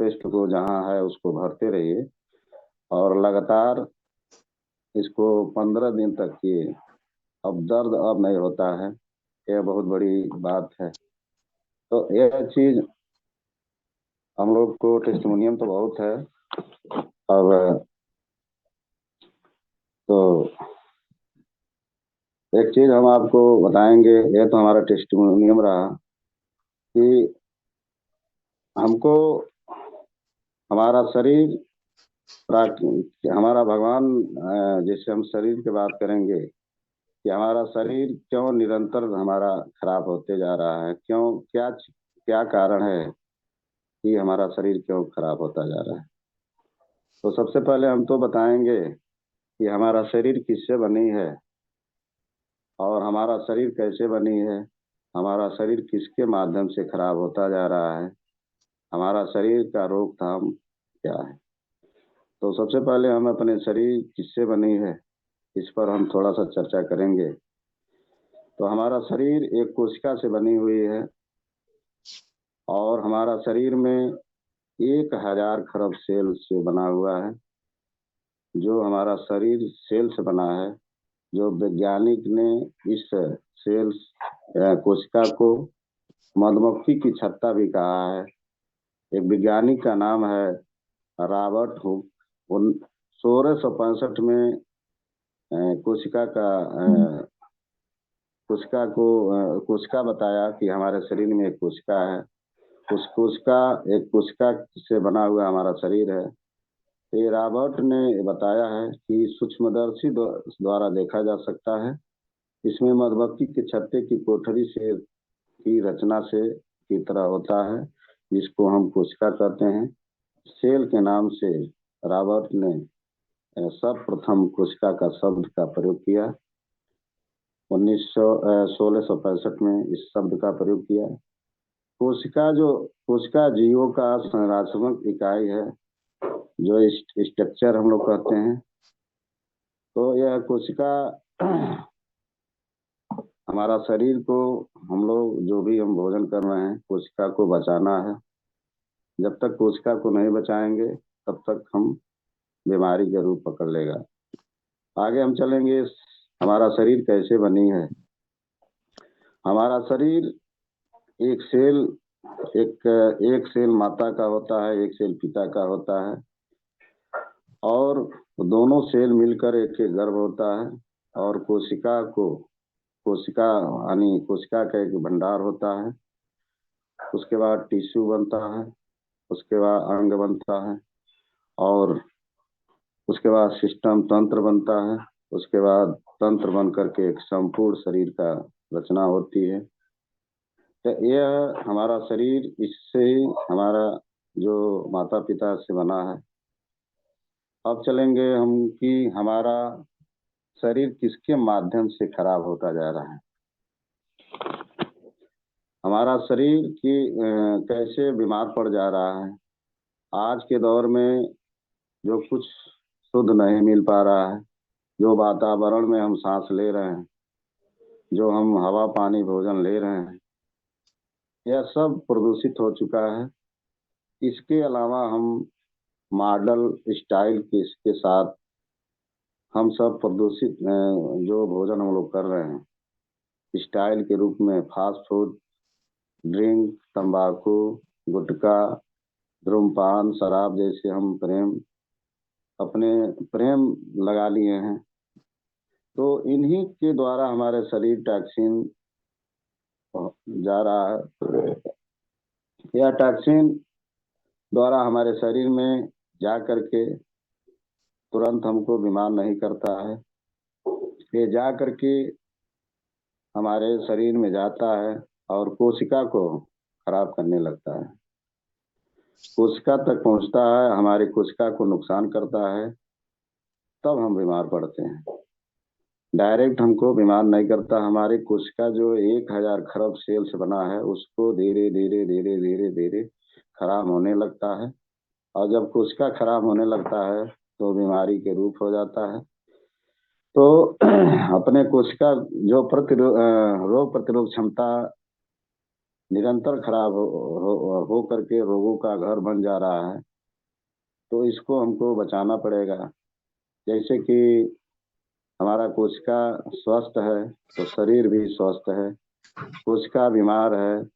Toothpaste को जहाँ है उसको भरते रहिए और लगातार इसको 15 दिन तक किए। अब दर्द अब नहीं होता है, यह बहुत बड़ी बात है। तो यह चीज हम लोग को टेस्टिमोनियम तो बहुत है। अब तो एक चीज हम आपको बताएंगे, यह तो हमारा टेस्टिमोनियम रहा कि हमको हमारा शरीर हमारा भगवान, जैसे हम शरीर की बात करेंगे कि हमारा शरीर क्यों निरंतर हमारा खराब होते जा रहा है, क्यों, क्या क्या कारण है कि हमारा शरीर क्यों खराब होता जा रहा है। तो सबसे पहले हम तो बताएंगे कि हमारा शरीर किससे बनी है और हमारा शरीर कैसे बनी है, हमारा शरीर किसके माध्यम से खराब होता जा रहा है, हमारा शरीर का रोकथाम क्या है। तो सबसे पहले हम अपने शरीर किससे बनी है इस पर हम थोड़ा सा चर्चा करेंगे। तो हमारा शरीर एक कोशिका से बनी हुई है और हमारा शरीर में 1000 खरब सेल से बना हुआ है। जो हमारा शरीर सेल से बना है, जो वैज्ञानिक ने इस सेल कोशिका को मधुमक्खी की छत्ता भी कहा है। एक वैज्ञानिक का नाम है रॉबर्ट हुक। उन 1665 में कोशिका का कोशिका बताया कि हमारे शरीर में एक कोशिका है। उस कोशिका एक कोशिका से बना हुआ हमारा शरीर है। ये रॉबर्ट ने बताया है कि सूक्ष्मदर्शी द्वारा देखा जा सकता है। इसमें मधुमक्खी के छत्ते की कोठरी से की रचना से की तरह होता है, जिसको हम कोशिका कहते हैं। सेल के नाम से रॉबर्ट ने सर्वप्रथम कोशिका का शब्द का प्रयोग किया। 1665 में इस शब्द का प्रयोग किया। कोशिका जीवों का संरचनात्मक इकाई है, जो स्ट्रक्चर हम लोग कहते हैं। तो यह कोशिका हमारा शरीर को, हम लोग जो भी हम भोजन कर रहे हैं, कोशिका को बचाना है। जब तक कोशिका को नहीं बचाएंगे तब तक हम बीमारी के रूप पकड़ लेगा। आगे हम चलेंगे, हमारा शरीर कैसे बनी है। हमारा शरीर एक सेल माता का होता है, एक सेल पिता का होता है और दोनों सेल मिलकर एक गर्भ होता है। और कोशिका यानी कोशिका का एक भंडार होता है। उसके बाद टिश्यू बनता है, उसके बाद अंग बनता है और उसके बाद सिस्टम तंत्र बनता है। उसके बाद तंत्र बन करके एक संपूर्ण शरीर का रचना होती है। तो यह हमारा शरीर, इससे ही हमारा जो माता पिता से बना है। अब चलेंगे हम कि हमारा शरीर किसके माध्यम से खराब होता जा रहा है। हमारा शरीर की कैसे बीमार पड़ जा रहा है। आज के दौर में जो कुछ शुद्ध नहीं मिल पा रहा है, जो वातावरण में हम सांस ले रहे हैं, जो हम हवा पानी भोजन ले रहे हैं, यह सब प्रदूषित हो चुका है। इसके अलावा हम मॉडल स्टाइल के साथ हम सब प्रदूषित जो भोजन हम लोग कर रहे हैं स्टाइल के रूप में फास्ट फूड, ड्रिंक, तंबाकू, गुटखा, धूम्रपान, शराब जैसे हम अपने प्रेम लगा लिए हैं। तो इन्हीं के द्वारा हमारे शरीर टॉक्सिन जा रहा है। यह टॉक्सिन द्वारा हमारे शरीर में जा करके तुरंत हमको बीमार नहीं करता है। ये जा करके हमारे शरीर में जाता है और कोशिका को खराब करने लगता है। कोशिका तक पहुंचता है, हमारी कोशिका को नुकसान करता है, तब हम बीमार पड़ते हैं। डायरेक्ट हमको बीमार नहीं करता। हमारी कोशिका जो 1000 खरब सेल से बना है, उसको धीरे धीरे धीरे धीरे धीरे खराब होने लगता है। और जब कोशिका खराब होने लगता है तो बीमारी के रूप हो जाता है। तो अपने कोशिका जो रोग प्रतिरोध क्षमता निरंतर खराब हो करके रोगों का घर बन जा रहा है। तो इसको हमको बचाना पड़ेगा। जैसे कि हमारा कोशिका स्वस्थ है तो शरीर भी स्वस्थ है। कोशिका बीमार है